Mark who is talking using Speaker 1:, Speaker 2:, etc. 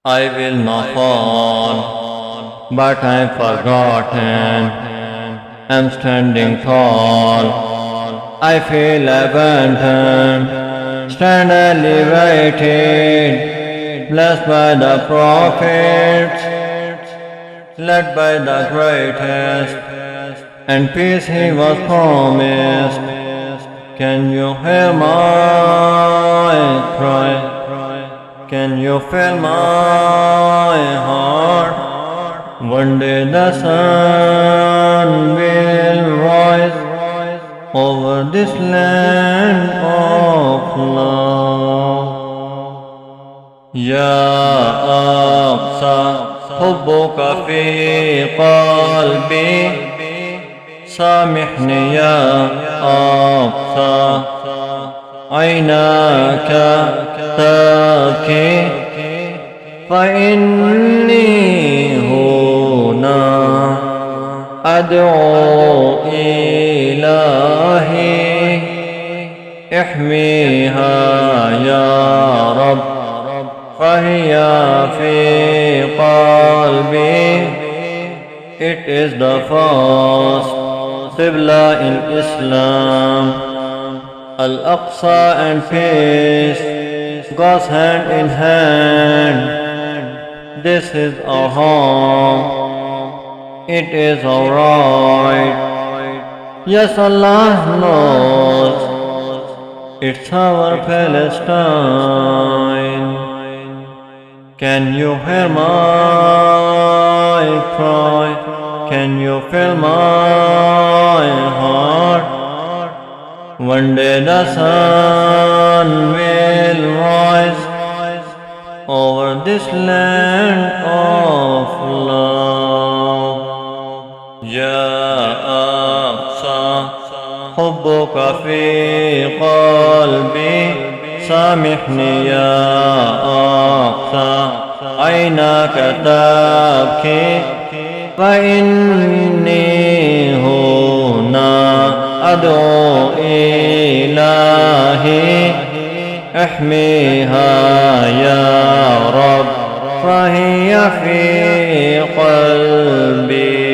Speaker 1: I will not fall, but I'm forgotten. I'm standing tall. I feel abandoned. Stand elevated, blessed by the prophets, led by the greatest, and peace he was promised. Can you hear my cry? Can you feel my heart? One day the sun will rise over this land of love. يا أقصى حبك في قلبي سامحني يا أقصى عيناك تبكي فإني هنا أدعو إلهي احميها يا رب فهي في قلبي. It is the first Qibla in Islam. Al-Aqsa and peace goes hand in hand. This is our home. It is alright. Yes, Allah knows. It's our Palestine. Can you hear my cry? Can you feel my heart? One day the sun will rise over this land of love. يا أقصى حبك في قلبي سامحني يا أقصى عيناك تبكي فإني هنا أدعو إلهي احميها يا رب فهي في قلبي.